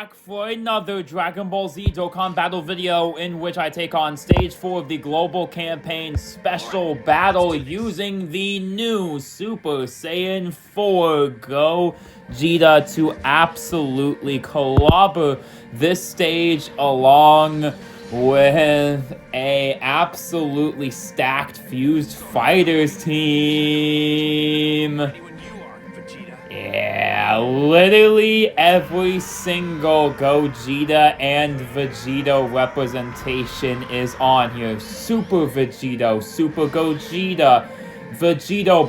back for another Dragon Ball Z Dokkan battle video in which I take on stage 4 of the global campaign special battle using the new Super Saiyan 4 Gogeta to absolutely clobber this stage along with a absolutely stacked Fused Fighters team. Yeah, literally every single Gogeta and Vegito representation is on here. Super Vegito, Super Gogeta, Vegito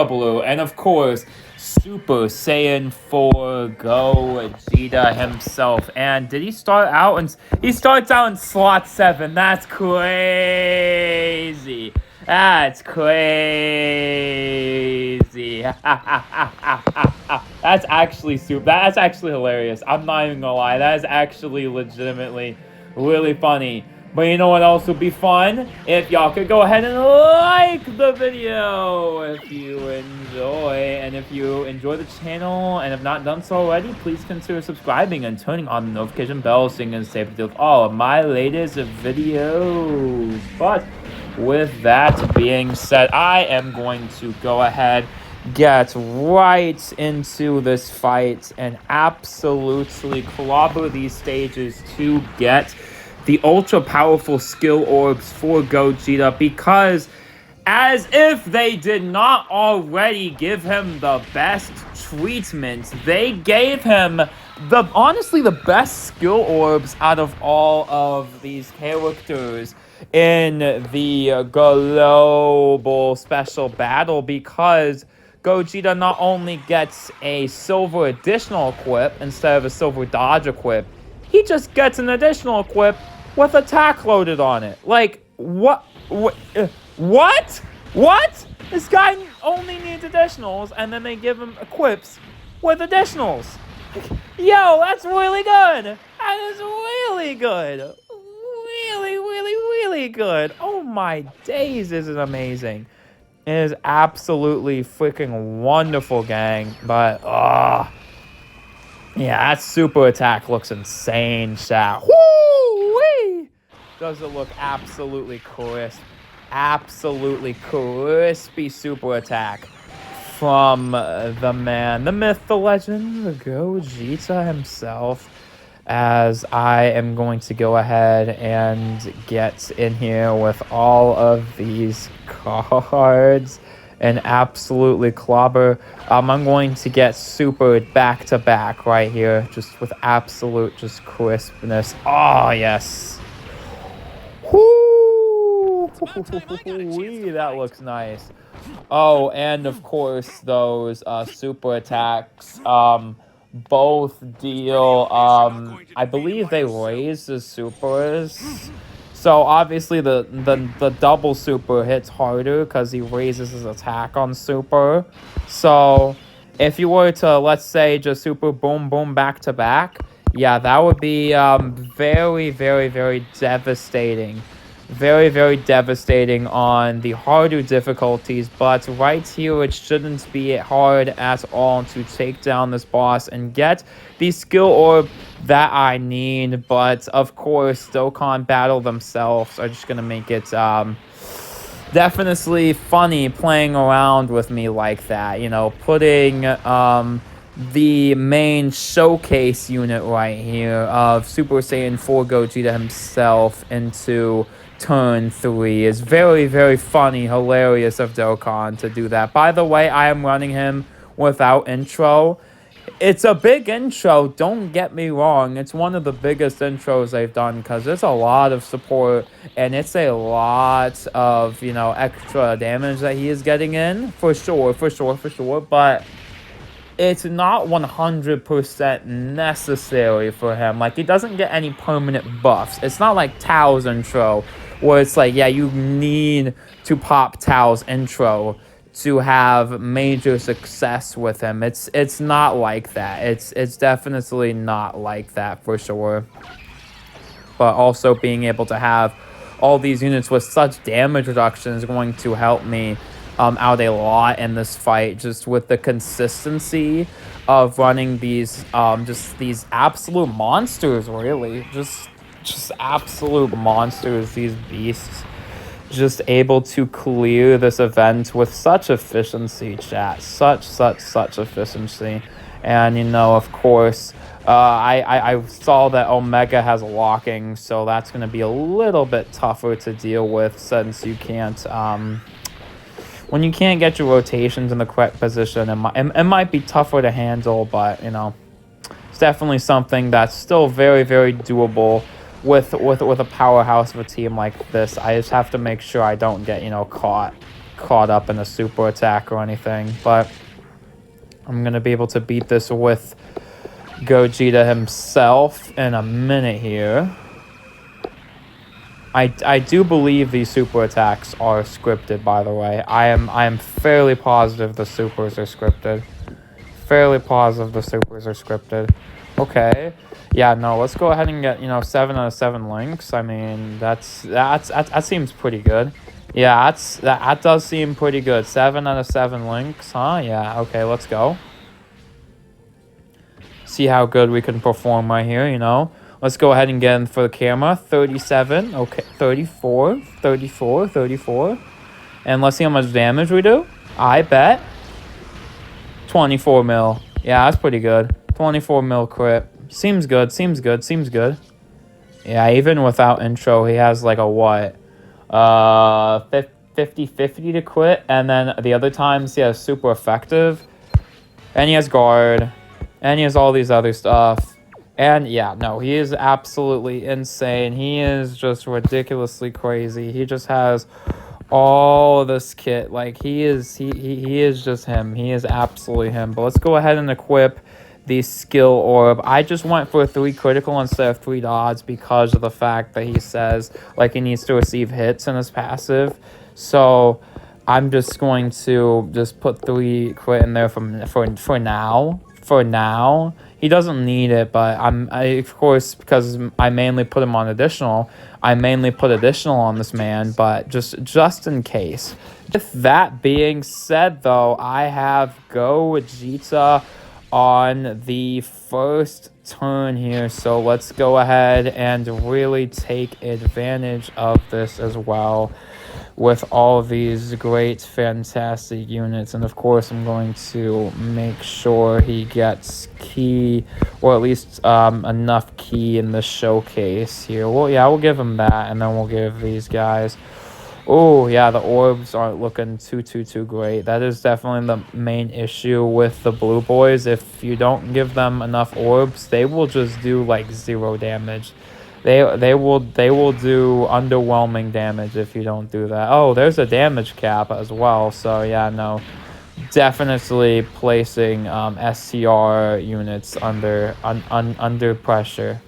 Blue, and of course, Super Saiyan 4 Gogeta himself. And did he start out? He starts out in slot 7. That's crazy. That's crazy. That's actually That's actually hilarious. I'm not even gonna lie. That is actually legitimately really funny. But you know what else would be fun? If y'all could go ahead and like the video if you enjoy. And if you enjoy the channel and have not done so already, please consider subscribing and turning on the notification bell so you can stay up with all of my latest videos. But with that being said, I am going to go ahead, get right into this fight, and absolutely clobber these stages to get the ultra powerful skill orbs for Gogeta, because as if they did not already give him the best treatment, they gave him honestly the best skill orbs out of all of these characters in the global special battle, because Gogeta not only gets a silver additional equip instead of a silver dodge equip, he just gets an additional equip with attack loaded on it. Like, what? What? This guy only needs additionals, and then they give him equips with additionals. Yo, that's really good. That is really good. Really good. Oh my days, is it amazing. It is absolutely freaking wonderful, gang. But, yeah, that super attack looks insane, chat. Woo-wee! Does it look absolutely crisp. Absolutely crispy super attack from the man, the myth, the legend, the Gogeta himself. As I am going to go ahead and get in here with all of these cards and absolutely clobber. I'm going to get super back to back right here, just with absolute just crispness. Oh yes. Whoo! That looks nice. Oh, and of course those super attacks both deal I believe they raise the supers. So obviously the double super hits harder because he raises his attack on super. So if you were to, let's say, just super boom boom back to back, yeah, that would be very devastating. Very devastating on the harder difficulties, but right here it shouldn't be hard at all to take down this boss and get the skill orb that I need. But of course, Dokkan Battle themselves are just gonna make it definitely funny playing around with me like that, you know, putting the main showcase unit right here of Super Saiyan 4 Gogeta himself into turn 3 is very funny, hilarious of Dokkan to do that. By the way, I am running him without intro. It's a big intro, don't get me wrong. It's one of the biggest intros they've done because there's a lot of support and it's a lot of, you know, extra damage that he is getting in, for sure, but it's not 100% necessary for him. Like, he doesn't get any permanent buffs. It's not like Tao's intro, where it's like, yeah, you need to pop Tao's intro to have major success with him. It's not like that. It's definitely not like that, for sure. But also being able to have all these units with such damage reduction is going to help me out a lot in this fight, just with the consistency of running these just these absolute monsters, really. Just absolute monsters, these beasts. Just able to clear this event with such efficiency, chat. Such efficiency. And, you know, of course, I saw that Omega has locking, so that's going to be a little bit tougher to deal with, since you can't, when you can't get your rotations in the correct position, it might be tougher to handle, but, you know, it's definitely something that's still very, very doable with a powerhouse of a team like this. I just have to make sure I don't get, you know, caught up in a super attack or anything, but I'm going to be able to beat this with Gogeta himself in a minute here. I do believe these super attacks are scripted, by the way. I am fairly positive the supers are scripted. Fairly positive the supers are scripted. Okay. Yeah, no, let's go ahead and get, you know, 7 out of 7 links. I mean, that seems pretty good. Yeah, that does seem pretty good. 7 out of 7 links, huh? Yeah, okay, let's go. See how good we can perform right here, you know. Let's go ahead and get in for the camera. 37, okay, 34, 34, 34. And let's see how much damage we do. I bet 24 mil. Yeah, that's pretty good. 24 mil crit. Seems good, seems good, seems good. Yeah, even without intro, he has like a what? 50-50 to crit. And then the other times he has super effective. And he has guard. And he has all these other stuff. And yeah, no, he is absolutely insane. He is just ridiculously crazy. He just has all this kit. Like, he is just him. He is absolutely him. But let's go ahead and equip the skill orb. I just went for 3 critical instead of 3 dodge because of the fact that he says, like, he needs to receive hits in his passive. So I'm just going to just put 3 crit in there for now. For now, he doesn't need it, but I of course, because I mainly put him on additional, I mainly put additional on this man, but just in case. With that being said, though, I have Gogeta on the first turn here, so let's go ahead and really take advantage of this as well, with all these great, fantastic units. And of course, I'm going to make sure he gets key, or at least enough key in the showcase here. Well, yeah, we'll give him that, and then we'll give these guys. Oh, yeah, the orbs aren't looking too great. That is definitely the main issue with the blue boys. If you don't give them enough orbs, they will just do like 0 damage. They will do underwhelming damage if you don't do that. Oh, there's a damage cap as well. So yeah, no, definitely placing STR units under pressure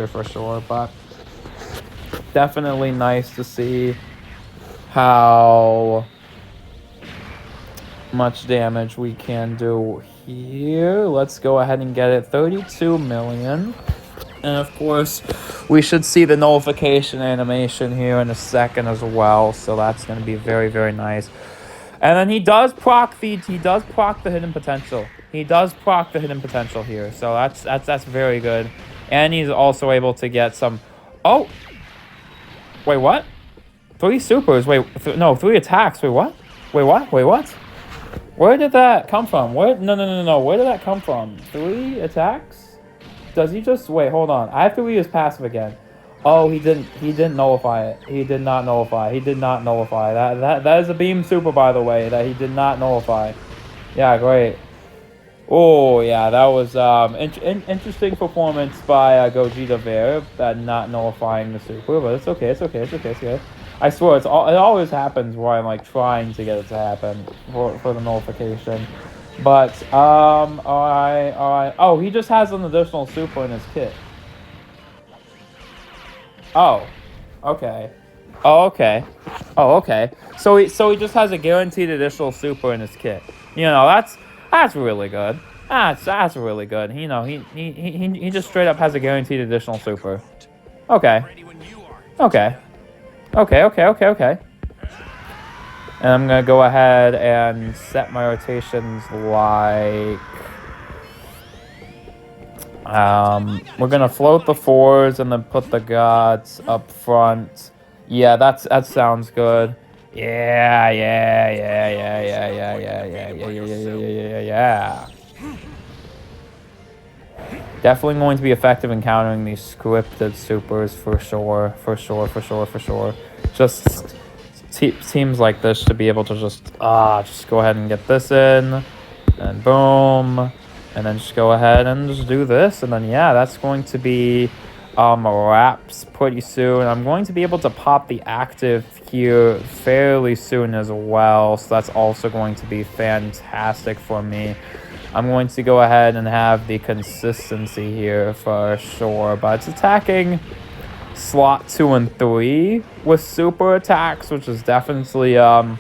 for sure. But definitely nice to see how much damage we can do here. Let's go ahead and get it. 32 million. And of course, we should see the nullification animation here in a second as well. So that's going to be very, very nice. And then he does proc the hidden potential. He does proc the hidden potential here. So that's very good. And he's also able to get some. Oh, wait, what? 3 supers. Wait, no, 3 attacks. Wait, what? Wait, what? Wait, what? Where did that come from? Where? No. Where did that come from? 3 attacks? Does he just wait? Hold on. I have to read his passive again. Oh, he didn't nullify it. He did not nullify. He did not nullify. That is a beam super, by the way, that he did not nullify. Yeah, great. Oh yeah, that was interesting performance by Gogeta there, that not nullifying the super, but it's okay. It's okay. I swear, it always happens where I'm like trying to get it to happen for the nullification. But alright. Oh, he just has an additional super in his kit. Oh, okay. Oh, okay. So he just has a guaranteed additional super in his kit. You know, that's really good. That's really good. You know, he just straight up has a guaranteed additional super. Okay. And I'm going to go ahead and set my rotations like... we're going to float the 4s and then put the gods up front. Yeah, that sounds good. Yeah. Definitely going to be effective in countering these scripted supers for sure. Just teams like this should be able to just go ahead and get this in, and boom, and then just go ahead and just do this, and then yeah, that's going to be wraps pretty soon. I'm going to be able to pop the active here fairly soon as well, so that's also going to be fantastic for me. I'm going to go ahead and have the consistency here for sure, but it's attacking slot 2 and 3 with super attacks, which is definitely a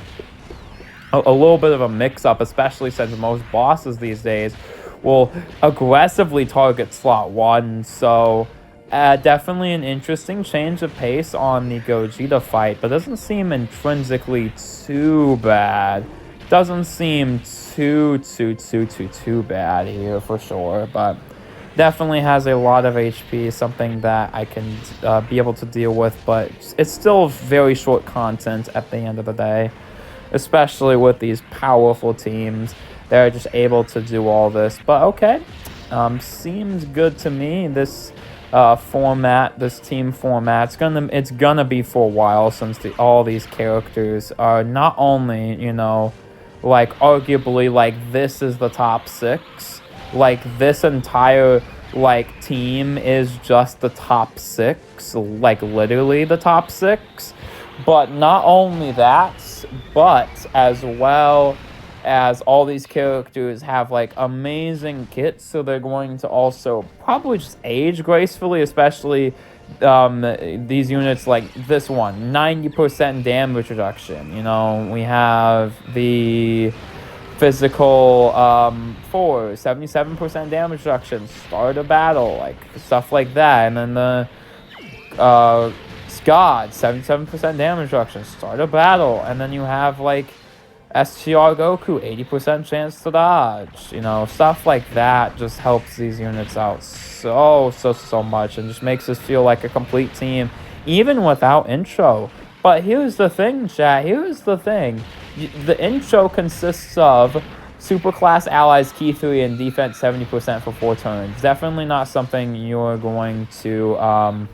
little bit of a mix-up, especially since most bosses these days will aggressively target slot 1, so definitely an interesting change of pace on the Gogeta fight, but doesn't seem intrinsically too bad. Doesn't seem too bad here for sure, but definitely has a lot of HP, something that I can be able to deal with, but it's still very short content at the end of the day, especially with these powerful teams. They're just able to do all this, but okay, seems good to me. This format, this team format, it's gonna be for a while, since all these characters are not only, you know, like arguably like this is the top 6, like this entire like team is just the top 6, like literally the top 6, but not only that, but as well as all these characters have like amazing kits, so they're going to also probably just age gracefully, especially these units like this one, 90% damage reduction. You know, we have the physical 4, 77% damage reduction, start a battle, like stuff like that, and then the God, 77% damage reduction, start a battle, and then you have like STR Goku, 80% chance to dodge. You know, stuff like that just helps these units out so much, and just makes us feel like a complete team, even without intro. But here's the thing, chat. Here's the thing. The intro consists of Superclass Allies Key 3 and Defense 70% for 4 turns. Definitely not something you're going to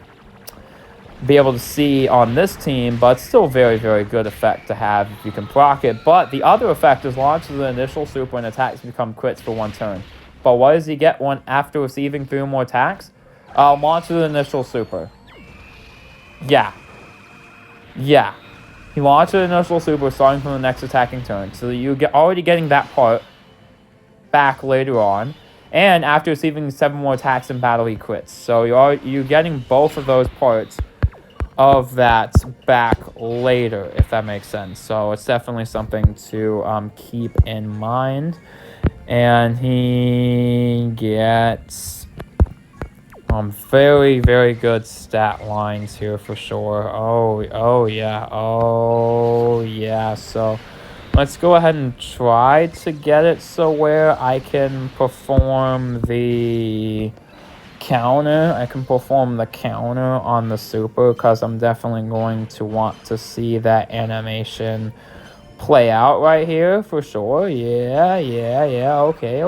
be able to see on this team, but still very good effect to have if you can proc it. But the other effect is launches the initial super and attacks become crits for 1 turn. But what does he get one after receiving 3 or more attacks? Launches the initial super. Yeah. He launches the initial super starting from the next attacking turn. So you get already getting that part back later on. And after receiving 7 more attacks in battle, he crits. So you're getting both of those parts of that back later, if that makes sense. So it's definitely something to keep in mind. And he gets very good stat lines here for sure. Oh yeah. So let's go ahead and try to get it so where I can perform the counter. I can perform the counter on the super, because I'm definitely going to want to see that animation play out right here for sure. Yeah. Okay.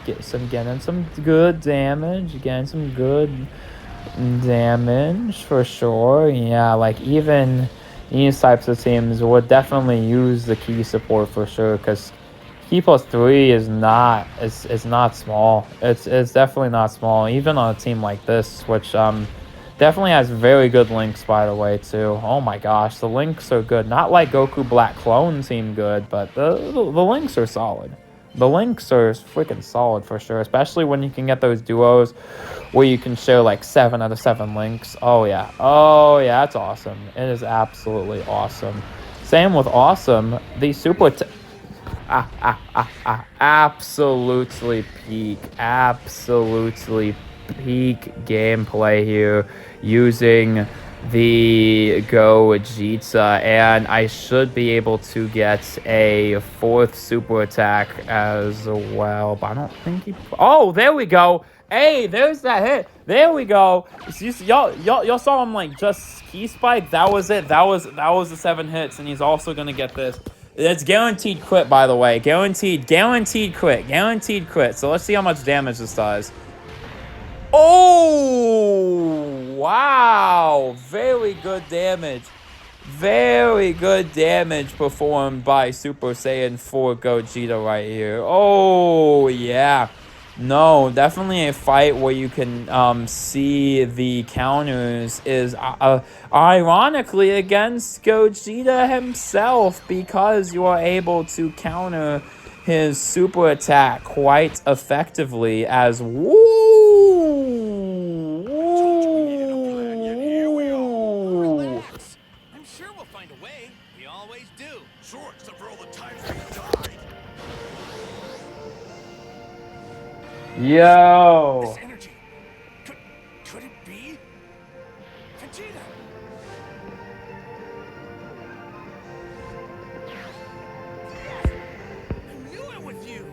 Getting some good damage for sure. Yeah, like even these types of teams would definitely use the key support for sure, because key plus 3 is not small. It's definitely not small, even on a team like this, which definitely has very good links, by the way, too. Oh my gosh, the links are good. Not like Goku Black Clone seem good, but the links are solid. The links are freaking solid for sure, especially when you can get those duos where you can share like 7 out of 7 links. Oh yeah, it's awesome. It is absolutely awesome. Same with awesome. The super absolutely peak gameplay here, using the Gogeta, and I should be able to get a 4th super attack as well, but I don't think he... Oh, there we go! Hey, there's that hit! There we go! Y'all saw him, like, just key spike? That was it. That was the 7 hits, and he's also gonna get this. It's guaranteed crit, by the way. Guaranteed crit. Guaranteed crit. So let's see how much damage this does. Oh, wow. Very good damage. Very good damage performed by Super Saiyan 4 Gogeta right here. Oh, yeah. No, definitely a fight where you can see the counters is ironically against Gogeta himself, because you are able to counter his super attack quite effectively as I'm sure we'll find a way. We always do. Sure, except for all the times we died. Yo. This energy. Could it be? Vegeta. Yes! I knew it was you.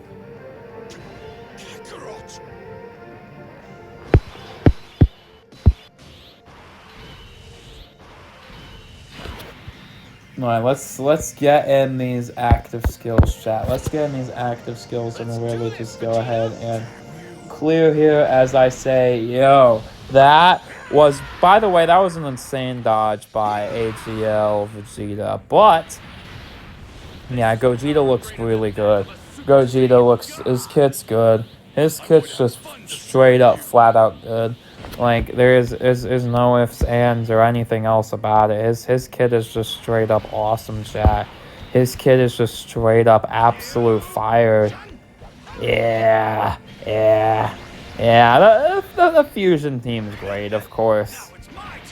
Kakarot. All right, let's get in these active skills, chat. Let's get in these active skills, and we'll really just go ahead and clear here as I say, yo, that was, by the way, that was an insane dodge by AGL Vegeta, but yeah, Gogeta looks really good. Gogeta looks, his kit's good. His kit's just straight up, flat out good. Like, there's no ifs, ands, or anything else about it. His kit is just straight up awesome, chat. His kit is just straight up absolute fire. Yeah. The Fusion team is great, of course.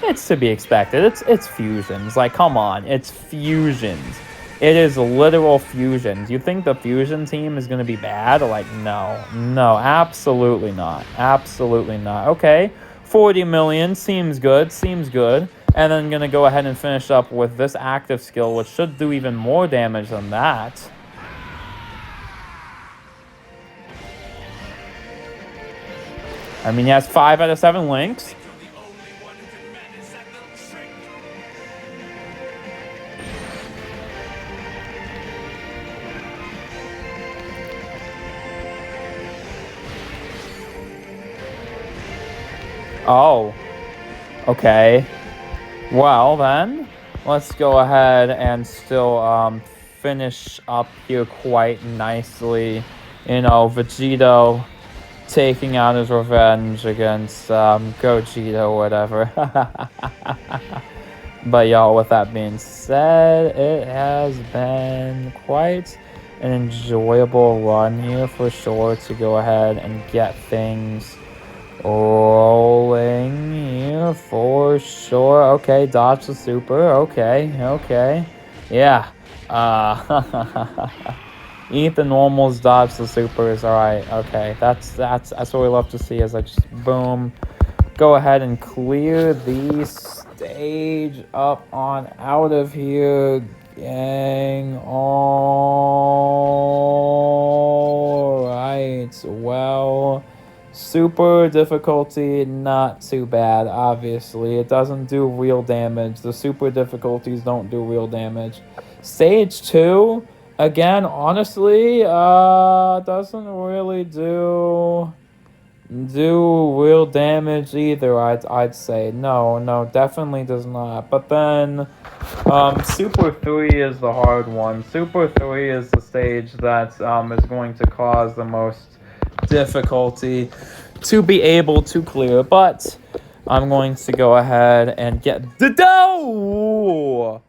It's to be expected. It's fusions. Like, come on, it's fusions. It is literal fusions. You think the Fusion team is gonna be bad? Like, no, absolutely not. Absolutely not. Okay, 40 million seems good. And then gonna go ahead and finish up with this active skill, which should do even more damage than that. I mean, he has 5 out of 7 links. Oh, okay. Well, then, let's go ahead and still finish up here quite nicely. You know, Vegito taking out his revenge against Gogeta or whatever. But y'all, with that being said, it has been quite an enjoyable run here for sure to go ahead and get things rolling here for sure. Okay, dodge the super. Okay. Yeah. Eat the normals, dodge the supers. Alright, okay. That's what we love to see, is I just boom. Go ahead and clear the stage up on out of here. Gang. Alright. Well, super difficulty, not too bad, obviously. It doesn't do real damage. The super difficulties don't do real damage. Stage 2, again, honestly, doesn't really do real damage either, I'd say. No, definitely does not. But then, Super 3 is the hard one. Super 3 is the stage that is going to cause the most difficulty to be able to clear, but I'm going to go ahead and get the dough.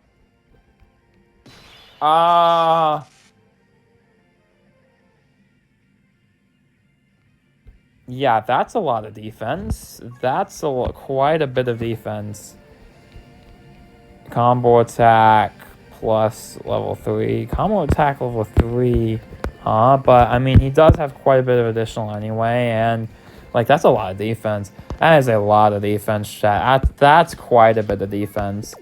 Yeah, that's a lot of defense. That's quite a bit of defense. Combo attack plus level 3. Combo attack level 3. But I mean, he does have quite a bit of additional anyway, and Like, that's a lot of defense. That is a lot of defense, chat. That's quite a bit of defense.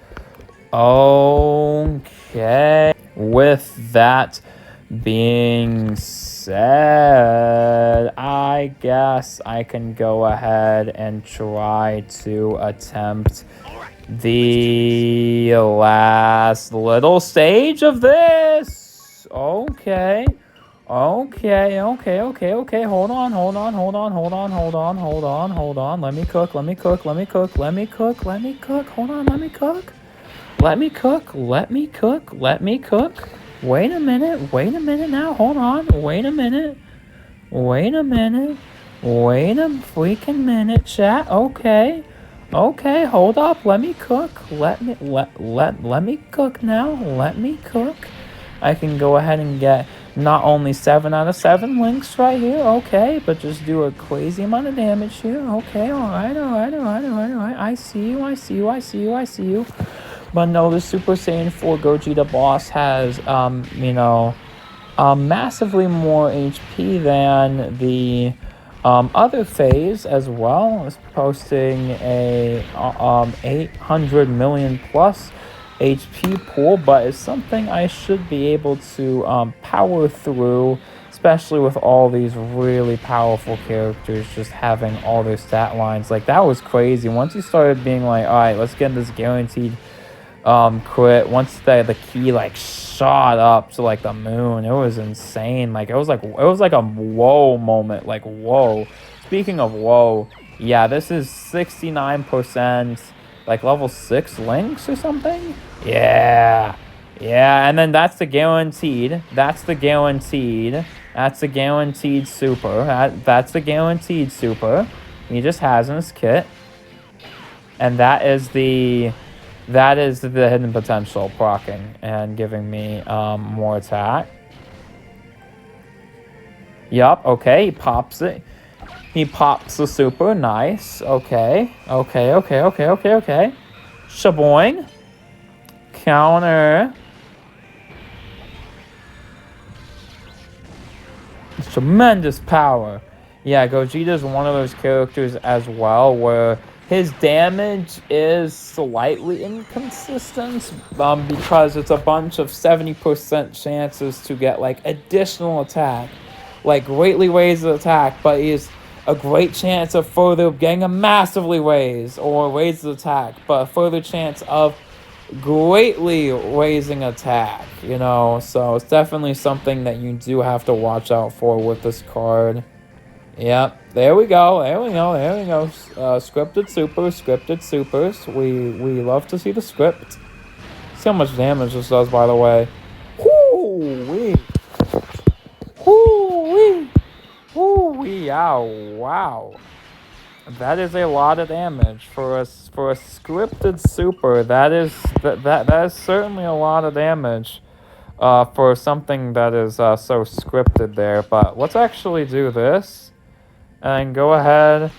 Okay. With that being said, I guess I can go ahead and try to attempt the last little stage of this. Okay. Okay. Hold on. Let me cook. Hold on, let me cook. Let me cook. Wait a minute now. Hold on. Wait a freaking minute, chat. Okay, hold up. Let me cook. Let me cook now. Let me cook. I can go ahead and get not only 7 out of 7 links right here, okay, but just do a crazy amount of damage here. Okay, alright. I see you. But no, the Super Saiyan 4 Gogeta boss has, massively more HP than the other phase as well. Is posting a 800 million plus HP pool, but it's something I should be able to power through, especially with all these really powerful characters just having all their stat lines. Like, that was crazy. Once you started being like, all right, let's get this guaranteed crit, once the key like shot up to like the moon, it was insane. Like, it was like a whoa moment. Like, whoa. Speaking of whoa, yeah, this is 69%, like level 6 links or something. Yeah, and then that's the guaranteed super. That's the guaranteed super he just has in his kit, and that is the hidden potential proccing and giving me more attack. Yup, okay, he pops it. He pops the super, nice. Okay. Shaboing. Counter. Tremendous power. Yeah, Gogeta's one of those characters as well where his damage is slightly inconsistent because it's a bunch of 70% chances to get like additional attack, like greatly raise the attack, but he's a great chance of further getting a massively raise or raise the attack, but a further chance of greatly raising attack, so it's definitely something that you do have to watch out for with this card. Yep, there we go. Scripted supers. We love to see the script. See how much damage this does, by the way. Whoo-wee. Ow, wow. That is a lot of damage for a scripted super. That is certainly a lot of damage for something that is so scripted there. But let's actually do this. And go ahead,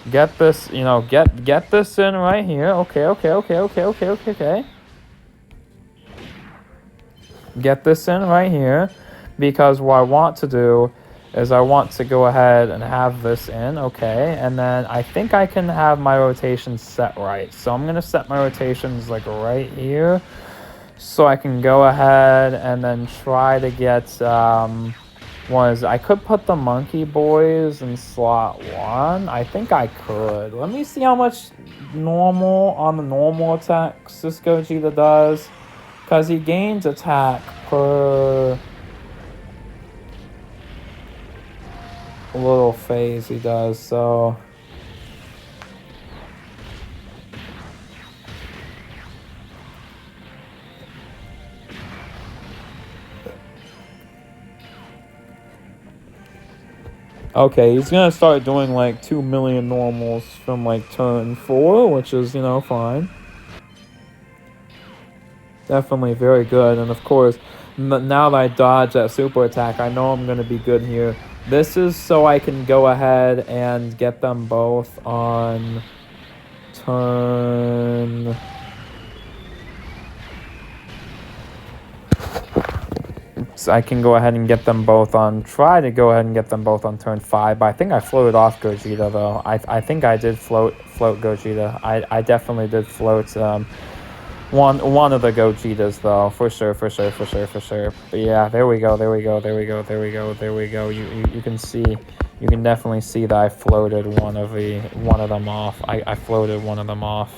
get this, get this in right here. Okay. Get this in right here, because what I want to do is I want to go ahead and have this in, okay? And then I think I can have my rotations set right. So I'm going to set my rotations like right here, so I can go ahead and then try to get... I could put the monkey boys in slot 1. I think I could. Let me see how much normal on the normal attacks this Gogeta does, because he gains attack per little phase he does, so... Okay, he's gonna start doing like 2 million normals from like turn 4, which is, fine. Definitely very good. And of course, now that I dodge that super attack, I know I'm gonna be good here. This is so I can go ahead and get them both on turn... So I can go ahead and get them both on, try to go ahead and get them both on turn 5, but I think I floated off Gogeta, though. I think I did float Gogeta. I definitely did float, one of the Gogetas, though, for sure. But yeah, there we go. You can see, you can definitely see that I floated one of them off. I floated one of them off.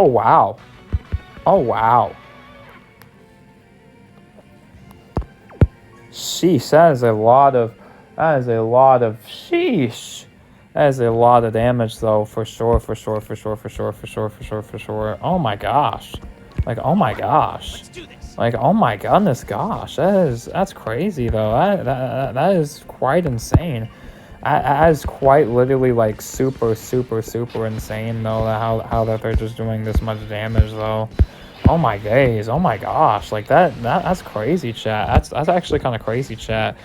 Oh wow. Sheesh, that is a lot of sheesh. That is a lot of damage, though, for sure. Oh my gosh. Like, oh my gosh. Let's do this. Like, oh my goodness gosh. That's crazy, though. That is quite insane. That is quite literally, like, super insane, though, how that they're just doing this much damage, though. Oh my days, oh my gosh, like that's crazy, chat. That's actually kind of crazy, chat.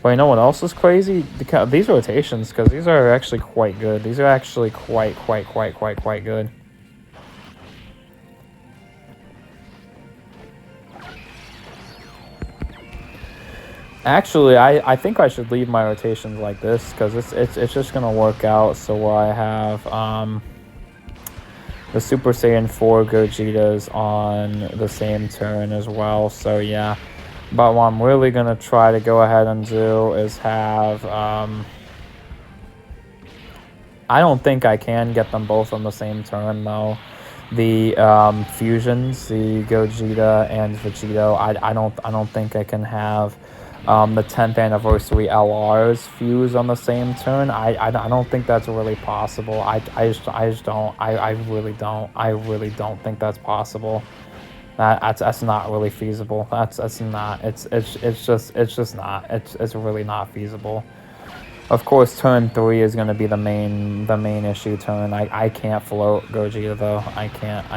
But you know what else is crazy? These rotations, because these are actually quite good. These are actually quite good. Actually, I think I should leave my rotations like this, because it's just gonna work out. So where I have the Super Saiyan 4 Gogetas on the same turn as well. So yeah, but what I'm really gonna try to go ahead and do is have I don't think I can get them both on the same turn, though. The fusions, the Gogeta and Vegito, I don't think I can have the 10th anniversary LRs fuse on the same turn. I don't think that's really possible. I really don't think that's possible. That's not really feasible. That's not. It's just not. It's really not feasible. Of course, turn 3 is going to be the main issue turn. I can't float Gogeta, though. I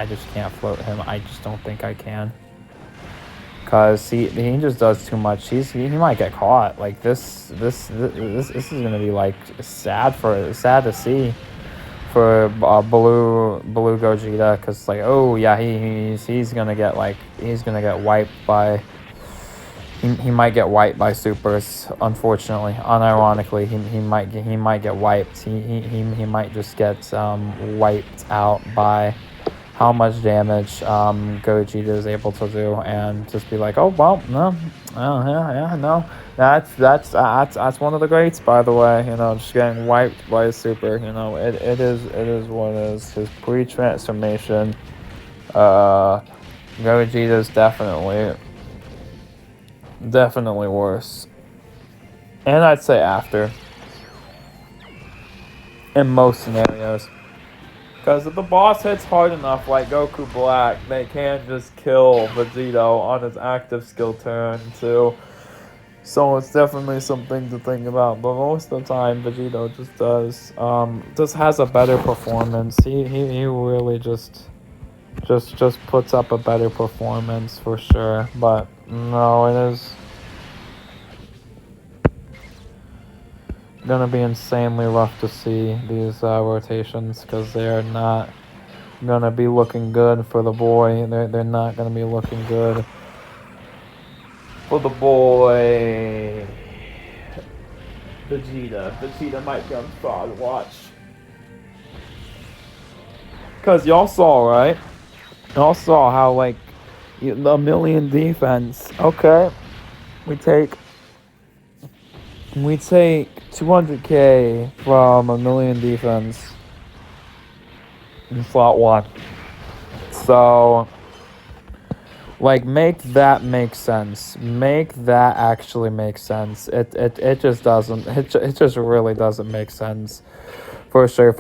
just can't float him. I just don't think I can. Because he just does too much. He might get caught. Like this is gonna be like sad to see for blue Gogeta, because like, oh yeah, he's gonna get wiped by. He might get wiped by supers. Unfortunately, unironically, he might get wiped. He might just get wiped out by how much damage Gogeta is able to do, and just be like, oh well, no, oh yeah, no, that's one of the greats, by the way. You know, just getting wiped by a super. You know, it is what it is. His pre-transformation, Gogeta is definitely worse, and I'd say after in most scenarios. Because if the boss hits hard enough, like Goku Black, they can just kill Vegito on his active skill turn, too. So it's definitely something to think about. But most of the time, Vegito just has a better performance. He really just puts up a better performance for sure. But no, it is gonna be insanely rough to see these rotations, because they are not gonna be looking good for the boy. They're not gonna be looking good for the boy. Vegeta might be on fraud watch, because y'all saw, right? Y'all saw how, like, the million defense. Okay, we take 200k from a million defense in slot 1. So, like, make that make sense. Make that actually make sense. It just doesn't. It just really doesn't make sense. For sure.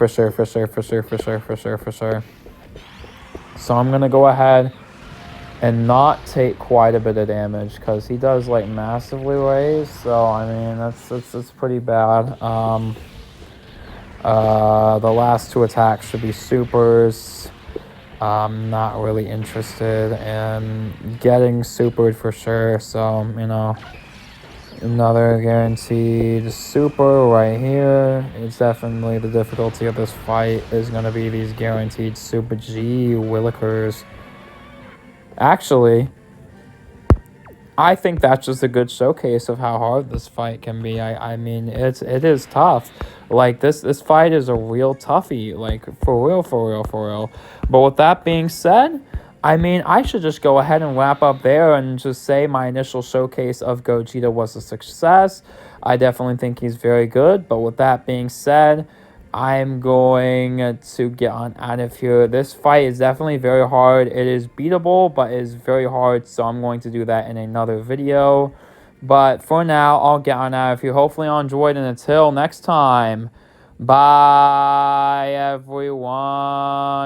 So I'm gonna go ahead and not take quite a bit of damage, because he does, like, massively raise. So I mean, that's pretty bad. The last 2 attacks should be supers. I'm not really interested in getting supered for sure. So, another guaranteed super right here. It's definitely the difficulty of this fight is going to be these guaranteed super G Willikers. Actually, I think that's just a good showcase of how hard this fight can be. I mean, it is tough. Like this fight is a real toughie. Like for real, for real, for real. But with that being said, I mean, I should just go ahead and wrap up there and just say my initial showcase of Gogeta was a success. I definitely think he's very good. But with that being said, I'm going to get on out of here. This fight is definitely very hard. It is beatable, but it is very hard. So I'm going to do that in another video. But for now, I'll get on out of here. Hopefully you enjoyed. And until next time, bye, everyone.